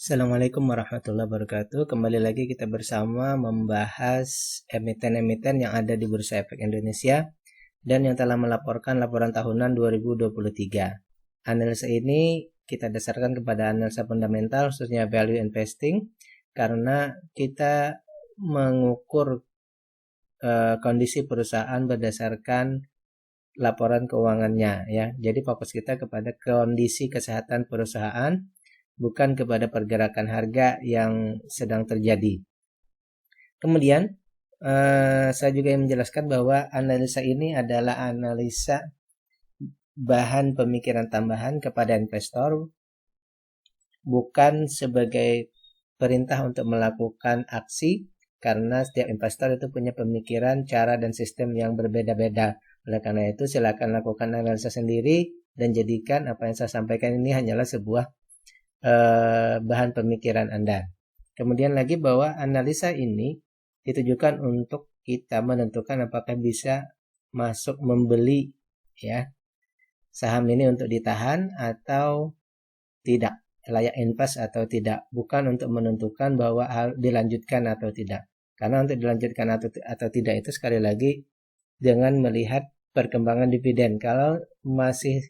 Assalamualaikum warahmatullahi wabarakatuh. Kembali lagi kita bersama membahas emiten-emiten yang ada di Bursa Efek Indonesia dan yang telah melaporkan laporan tahunan 2023. Analisa ini kita dasarkan kepada analisa fundamental khususnya value investing karena kita mengukur kondisi perusahaan berdasarkan laporan keuangannya ya. Jadi fokus kita kepada kondisi kesehatan perusahaan, bukan kepada pergerakan harga yang sedang terjadi. Kemudian saya juga ingin menjelaskan bahwa analisa ini adalah analisa bahan pemikiran tambahan kepada investor, bukan sebagai perintah untuk melakukan aksi, karena setiap investor itu punya pemikiran, cara, dan sistem yang berbeda-beda. Oleh karena itu silakan lakukan analisa sendiri dan jadikan apa yang saya sampaikan ini hanyalah sebuah bahan pemikiran Anda. Kemudian lagi bahwa analisa ini ditujukan untuk kita menentukan apakah bisa masuk membeli ya saham ini untuk ditahan atau tidak, layak invest atau tidak, bukan untuk menentukan bahwa dilanjutkan atau tidak. Karena untuk dilanjutkan atau tidak itu sekali lagi dengan melihat perkembangan dividen. Kalau masih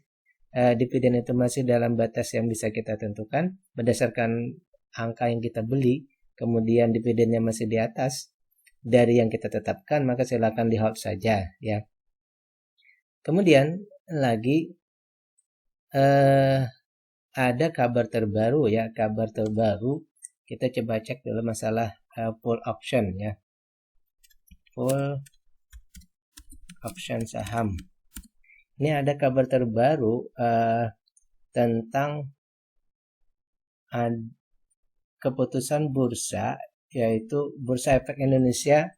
dividen itu masih dalam batas yang bisa kita tentukan berdasarkan angka yang kita beli, kemudian dividennya masih di atas dari yang kita tetapkan, maka silakan di hold saja ya. Kemudian lagi ada kabar terbaru ya, kabar terbaru kita coba cek dulu masalah full option ya, full option saham. Ini ada kabar terbaru tentang keputusan bursa, yaitu Bursa Efek Indonesia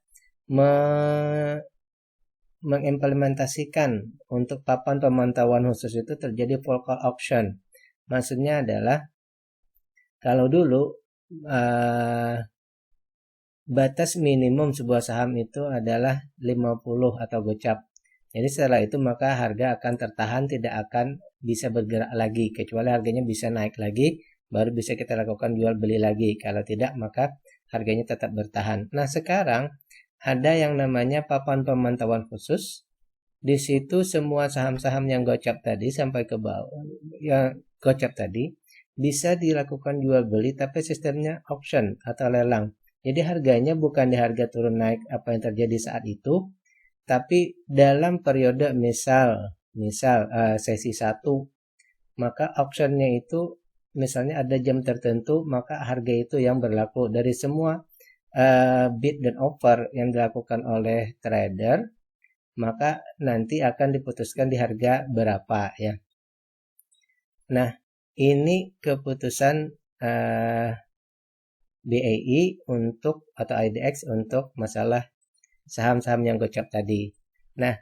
mengimplementasikan untuk papan pemantauan khusus itu terjadi full call option. Maksudnya adalah kalau dulu batas minimum sebuah saham itu adalah 50 atau gocap. Jadi setelah itu maka harga akan tertahan, tidak akan bisa bergerak lagi, kecuali harganya bisa naik lagi, baru bisa kita lakukan jual beli lagi. Kalau tidak maka harganya tetap bertahan. Nah sekarang ada yang namanya papan pemantauan khusus. Di situ semua saham-saham yang gocap tadi sampai ke bawah, yang gocap tadi bisa dilakukan jual beli, tapi sistemnya auction atau lelang. Jadi harganya bukan di harga turun naik apa yang terjadi saat itu, tapi dalam periode misal sesi 1, maka auctionnya itu misalnya ada jam tertentu, maka harga itu yang berlaku dari semua bid dan offer yang dilakukan oleh trader, maka nanti akan diputuskan di harga berapa ya. Nah ini keputusan BEI untuk atau IDX untuk masalah saham-saham yang gocap tadi. Nah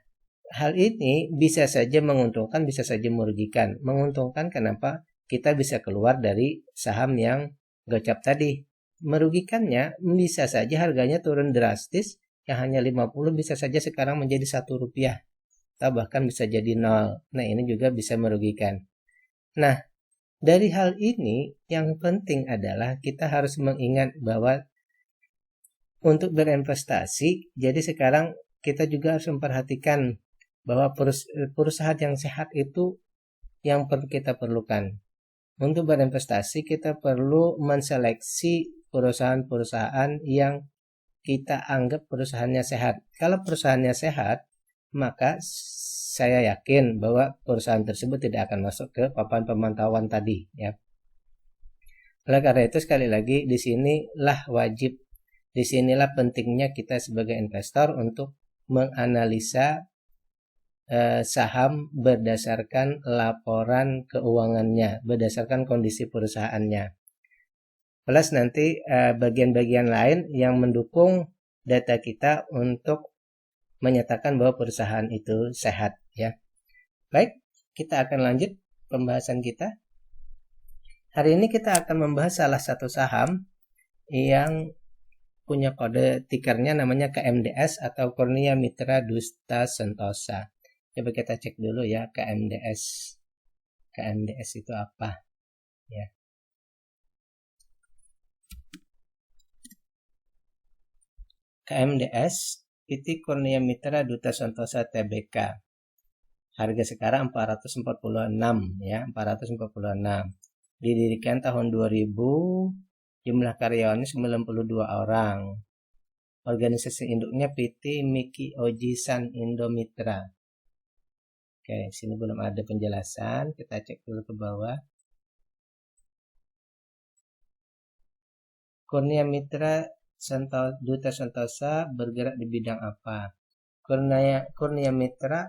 hal ini bisa saja menguntungkan, bisa saja merugikan. Menguntungkan kenapa? Kita bisa keluar dari saham yang gocap tadi. Merugikannya bisa saja harganya turun drastis, yang hanya 50 bisa saja sekarang menjadi 1 rupiah atau bahkan bisa jadi 0. Nah ini juga bisa merugikan. Nah dari hal ini yang penting adalah kita harus mengingat bahwa untuk berinvestasi, jadi sekarang kita juga harus memperhatikan bahwa perusahaan yang sehat itu yang perlu kita perlukan. Untuk berinvestasi kita perlu menseleksi perusahaan-perusahaan yang kita anggap perusahaannya sehat. Kalau perusahaannya sehat, maka saya yakin bahwa perusahaan tersebut tidak akan masuk ke papan pemantauan tadi ya. Oleh karena itu sekali lagi disinilah pentingnya kita sebagai investor untuk menganalisa saham berdasarkan laporan keuangannya, berdasarkan kondisi perusahaannya. Plus nanti bagian-bagian lain yang mendukung data kita untuk menyatakan bahwa perusahaan itu sehat ya. Baik, kita akan lanjut pembahasan kita. Hari ini kita akan membahas salah satu saham yang punya kode tikernya namanya KMDS atau Kurnia Mitra Dusta Sentosa. Coba kita cek dulu ya KMDS. KMDS itu apa? Ya. KMDS PT Kurnia Mitra Duta Santosa Tbk. Harga sekarang 446 ya, 446. Didirikan tahun 2000, jumlah karyawannya 92 orang. Organisasi induknya PT Miki Oji San Indo Mitra. Oke, sini belum ada penjelasan, kita cek dulu ke bawah. Kurnia Mitra Duta Santosa bergerak di bidang apa? Kurnia Mitra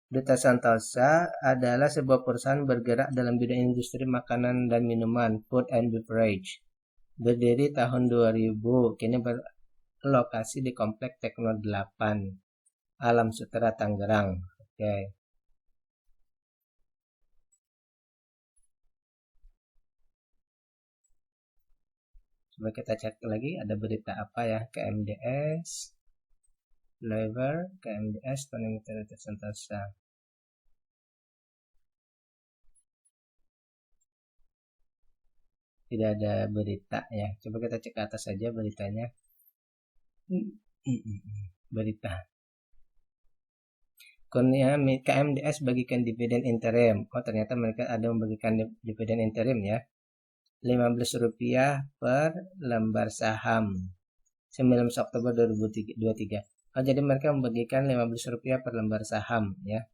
Duta Santosa adalah sebuah perusahaan bergerak dalam bidang industri makanan dan minuman, food and beverage. Berdiri tahun 2000, kini berlokasi di Komplek Tekno 8, Alam Sutera, Tangerang. Oke. Coba kita cek lagi, ada berita apa ya? KMDS, Lever, KMDS, Kurnia Mitra Duta Santosa. Tidak ada berita ya. Coba kita cek ke atas saja beritanya. Berita. Kurnia KMDS bagikan dividen interim. Oh, ternyata mereka ada membagikan dividen interim ya. Rp15 per lembar saham. 19 Oktober 2023. Oh, jadi mereka membagikan Rp15 per lembar saham ya.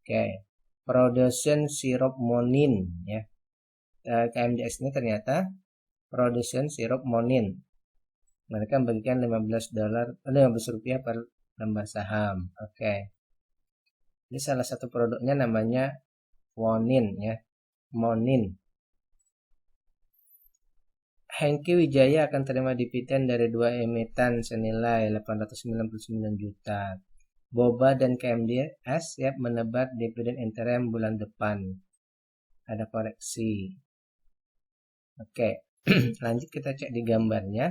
Oke. Production sirup monin ya. KMDS ini ternyata production sirup monin. Mereka membagikan Rp15 per lembar saham. Oke. Ini salah satu produknya namanya monin ya. Monin. Hengki Wijaya akan terima dividen dari 2 emiten senilai 899 juta. Boba dan KMDS siap menebar dividen interim bulan depan. Ada koreksi. Oke, lanjut kita cek di gambarnya.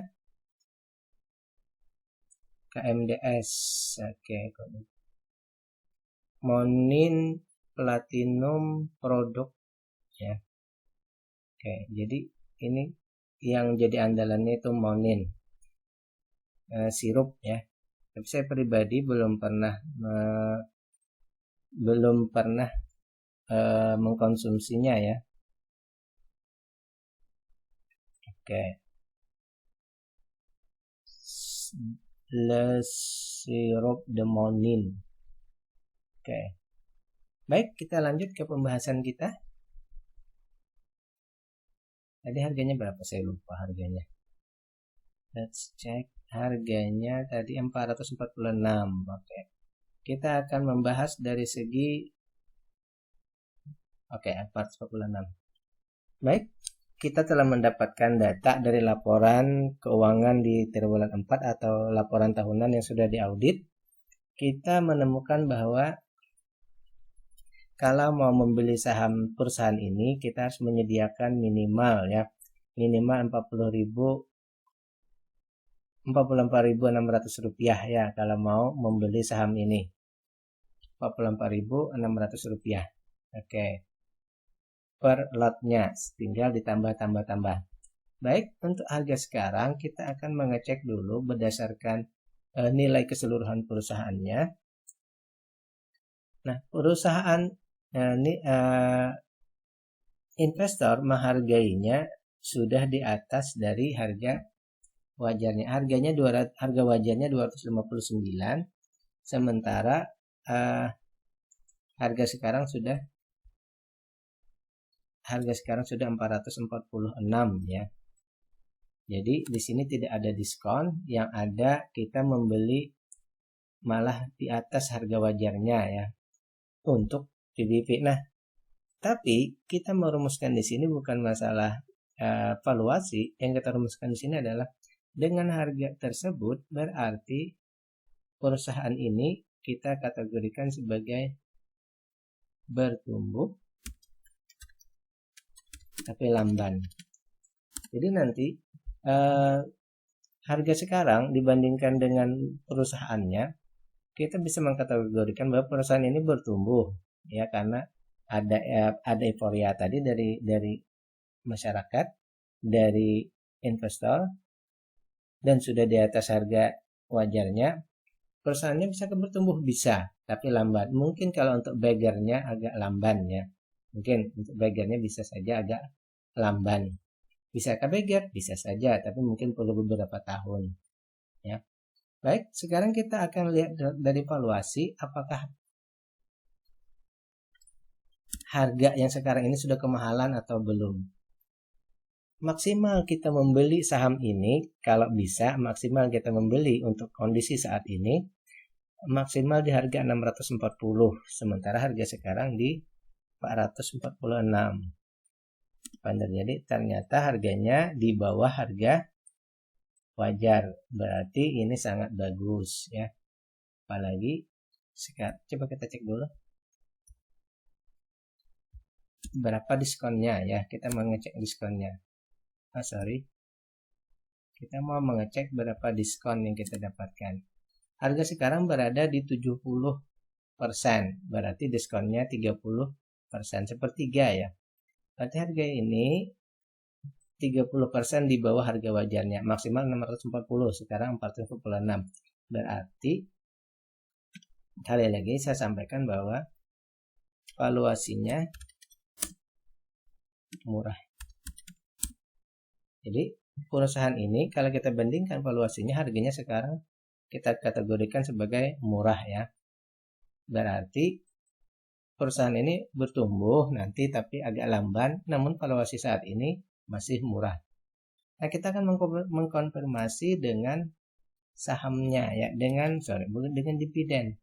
KMDS. Oke, Monin Platinum produk ya. Oke, jadi ini yang jadi andalannya itu Monin sirup ya. Tapi saya pribadi belum pernah mengkonsumsinya ya. Oke. Le sirup de Monin. Oke. Baik, kita lanjut ke pembahasan kita. Tadi harganya berapa? Saya lupa harganya. Let's check. Harganya tadi 446. Oke. Kita akan membahas dari segi 446. Baik, kita telah mendapatkan data dari laporan keuangan di triwulan 4 atau laporan tahunan yang sudah diaudit. Kita menemukan bahwa kalau mau membeli saham perusahaan ini, kita harus menyediakan minimal 44.600 rupiah ya kalau mau membeli saham ini. 44.600 rupiah. Oke. Per lotnya, tinggal ditambah. Baik, untuk harga sekarang kita akan mengecek dulu berdasarkan nilai keseluruhan perusahaannya. Nah, perusahaan investor menghargainya sudah di atas dari harga wajarnya. Harga wajarnya 259, sementara harga sekarang sudah 446 ya. Jadi di sini tidak ada diskon, yang ada kita membeli malah di atas harga wajarnya ya untuk PBV. Nah, tapi kita merumuskan di sini bukan masalah valuasi, yang kita rumuskan di sini adalah dengan harga tersebut berarti perusahaan ini kita kategorikan sebagai bertumbuh tapi lamban. Jadi nanti harga sekarang dibandingkan dengan perusahaannya, kita bisa mengkategorikan bahwa perusahaan ini bertumbuh ya, karena ada euforia tadi dari masyarakat, dari investor, dan sudah di atas harga wajarnya, perusahaannya bisa bertumbuh, bisa, tapi lambat. Mungkin kalau untuk beggarnya agak lamban ya. Mungkin untuk beggarnya bisa saja agak lamban. Bisakah beggar? Bisa saja, tapi mungkin perlu beberapa tahun. Ya. Baik, sekarang kita akan lihat dari valuasi apakah harga yang sekarang ini sudah kemahalan atau belum. Maksimal kita membeli saham ini, kalau bisa maksimal kita membeli untuk kondisi saat ini maksimal di harga 640, sementara harga sekarang di 446. Jadi ternyata harganya di bawah harga wajar, berarti ini sangat bagus ya. Apalagi sekarang coba kita cek dulu berapa diskonnya ya. Kita mau ngecek diskonnya. Kita mau mengecek berapa diskon yang kita dapatkan. Harga sekarang berada di 70%, berarti diskonnya 30%, sepertiga ya. Berarti harga ini 30% di bawah harga wajarnya, maksimal 640, sekarang 446. Berarti kali lagi saya sampaikan bahwa valuasinya murah. Jadi perusahaan ini kalau kita bandingkan valuasinya, harganya sekarang kita kategorikan sebagai murah ya. Berarti perusahaan ini bertumbuh nanti tapi agak lamban, namun valuasi saat ini masih murah. Nah, kita akan mengkonfirmasi dengan sahamnya ya, dengan dividen.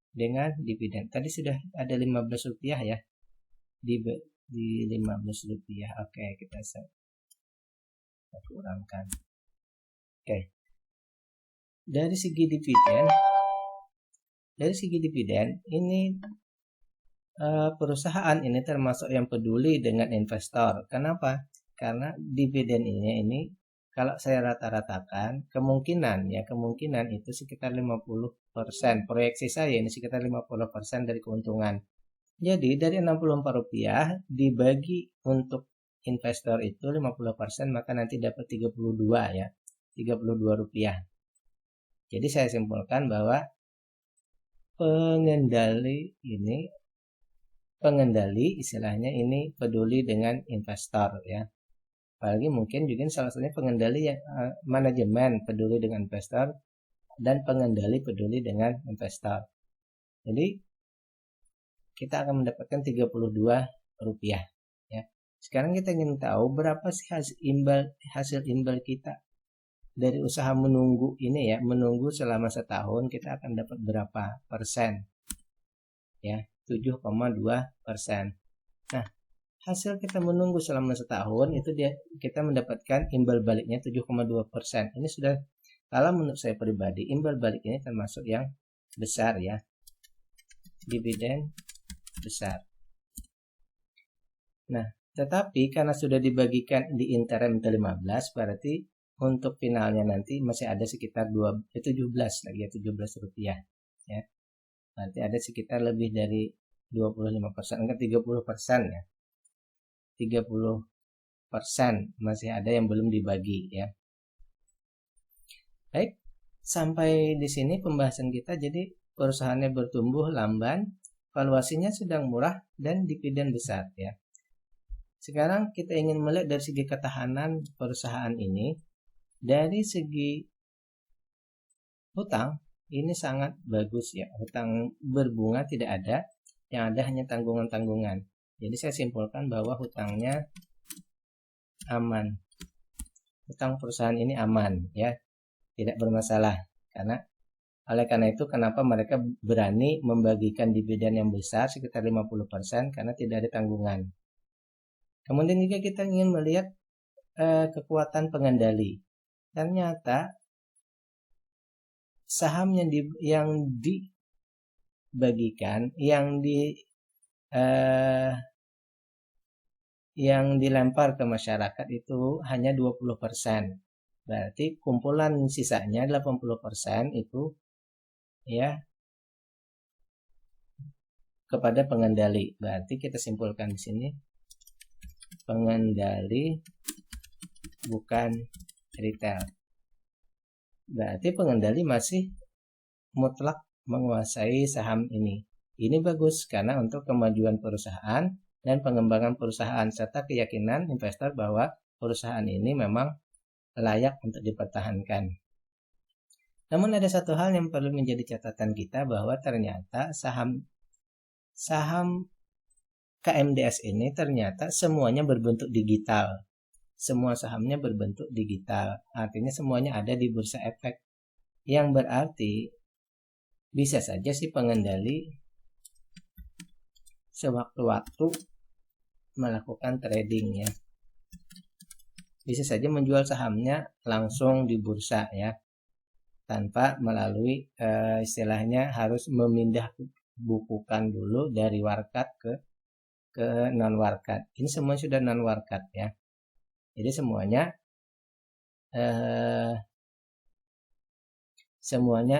Dengan dividen. Tadi sudah ada 15 rupiah ya. Di 15 rupiah. Oke, kita kurangkan. Oke. Dari segi dividen ini perusahaan ini termasuk yang peduli dengan investor. Kenapa? Karena dividen ini kalau saya rata-ratakan kemungkinan itu sekitar 50%. Proyeksi saya ini sekitar 50% dari keuntungan. Jadi dari 64 rupiah dibagi untuk investor itu 50%, maka nanti dapat 32 ya. 32 rupiah. Jadi saya simpulkan bahwa pengendali istilahnya ini peduli dengan investor ya. Apalagi mungkin juga salah satunya pengendali yang manajemen peduli dengan investor dan pengendali peduli dengan investor. Jadi kita akan mendapatkan 32 rupiah ya. Sekarang kita ingin tahu berapa sih hasil imbal kita dari usaha menunggu ini ya. Menunggu selama setahun kita akan dapat berapa persen ya, 7,2%. Nah, hasil kita menunggu selama setahun itu kita mendapatkan imbal baliknya 7,2%. Ini sudah, kalau menurut saya pribadi, imbal balik ini termasuk yang besar ya. Dividen besar. Nah, tetapi karena sudah dibagikan di interim ke-15, berarti untuk finalnya nanti masih ada sekitar 17 lagi ya, 17 rupiah ya. Berarti ada sekitar lebih dari 25%, enggak 30% ya. 30% masih ada yang belum dibagi ya. Baik, sampai di sini pembahasan kita. Jadi perusahaannya bertumbuh lamban, valuasinya sedang murah, dan dividen besar ya. Sekarang kita ingin melihat dari segi ketahanan perusahaan ini. Dari segi hutang ini sangat bagus ya. Hutang berbunga tidak ada, yang ada hanya tanggungan-tanggungan. Jadi saya simpulkan bahwa hutangnya aman. Hutang perusahaan ini aman ya, tidak bermasalah. Oleh karena itu kenapa mereka berani membagikan dividen yang besar sekitar 50% karena tidak ada tanggungan. Kemudian juga kita ingin melihat kekuatan pengendali. Ternyata saham yang dibagikan, yang dilempar ke masyarakat itu hanya 20%. Berarti kumpulan sisanya 80% itu ya kepada pengendali. Berarti kita simpulkan di sini pengendali bukan retail. Berarti pengendali masih mutlak menguasai saham ini. Ini bagus karena untuk kemajuan perusahaan dan pengembangan perusahaan serta keyakinan investor bahwa perusahaan ini memang layak untuk dipertahankan. Namun ada satu hal yang perlu menjadi catatan kita bahwa ternyata saham KMDS ini ternyata semuanya berbentuk digital. Semua sahamnya berbentuk digital. Artinya semuanya ada di bursa efek. Yang berarti bisa saja si pengendali sewaktu-waktu melakukan trading ya. Bisa saja menjual sahamnya langsung di bursa ya. Tanpa melalui istilahnya harus memindah bukukan dulu dari warkat ke non warkat. Ini semua sudah non warkat ya. Jadi semuanya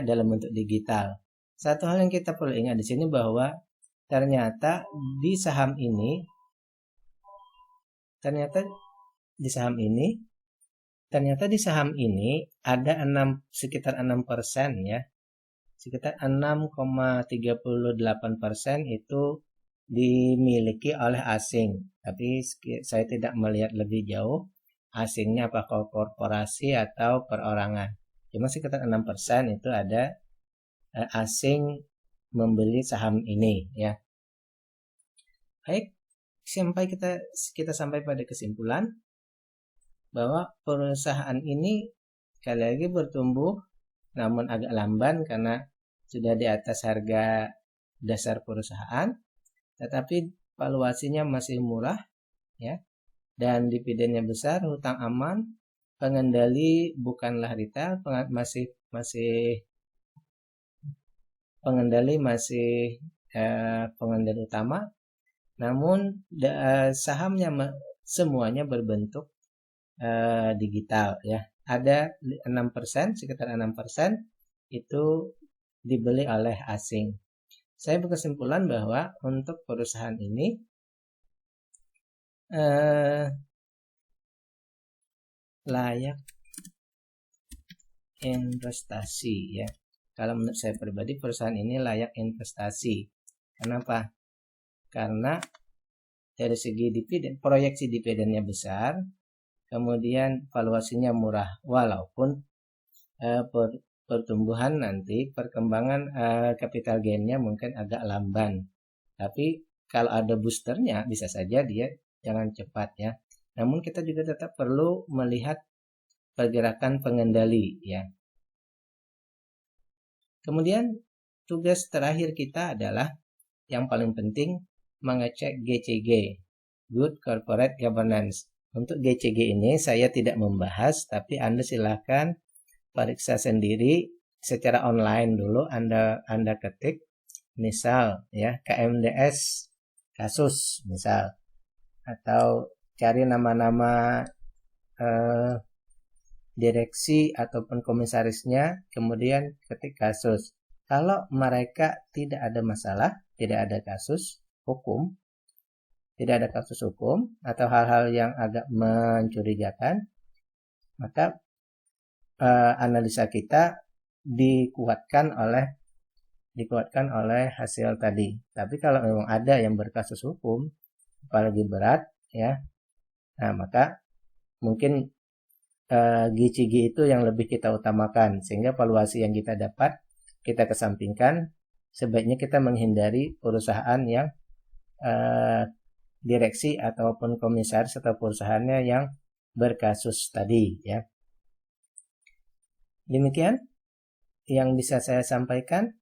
dalam bentuk digital. Satu hal yang kita perlu ingat di sini bahwa ternyata di saham ini ada sekitar 6% ya. Sekitar 6,38% itu dimiliki oleh asing. Tapi saya tidak melihat lebih jauh asingnya apakah korporasi atau perorangan. Cuma sekitar 6% itu ada asing membeli saham ini ya. Baik, kita sampai pada kesimpulan bahwa perusahaan ini sekali lagi bertumbuh namun agak lamban karena sudah di atas harga dasar perusahaan, tetapi valuasinya masih murah ya, dan dividennya besar, hutang aman, pengendali bukanlah retail, pengendali masih pengendali utama, namun sahamnya semuanya berbentuk digital ya. Ada 6%, sekitar 6% itu dibeli oleh asing. Saya berkesimpulan bahwa untuk perusahaan ini layak investasi ya. Kalau menurut saya pribadi perusahaan ini layak investasi. Kenapa? Karena dari segi dividen, proyeksi dividennya besar, kemudian valuasinya murah, walaupun pertumbuhan nanti perkembangan capital gainnya mungkin agak lamban. Tapi kalau ada boosternya bisa saja dia jangan cepat ya. Namun kita juga tetap perlu melihat pergerakan pengendali ya. Kemudian tugas terakhir kita adalah yang paling penting mengecek GCG, Good Corporate Governance. Untuk GCG ini saya tidak membahas, tapi Anda silakan periksa sendiri secara online dulu. Anda ketik misal ya KMDS kasus misal, atau cari nama-nama direksi ataupun komisarisnya, kemudian ketik kasus. Kalau mereka tidak ada masalah, tidak ada kasus hukum, atau hal-hal yang agak mencurigakan, maka analisa kita dikuatkan oleh hasil tadi. Tapi kalau memang ada yang berkasus hukum, apalagi berat ya, nah maka mungkin GCG itu yang lebih kita utamakan, sehingga valuasi yang kita dapat kita kesampingkan. Sebaiknya kita menghindari perusahaan yang direksi ataupun komisaris atau perusahaannya yang berkasus tadi ya. Demikian yang bisa saya sampaikan.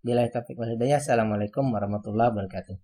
Billahi taufiq wal hidayah. Assalamualaikum warahmatullahi wabarakatuh.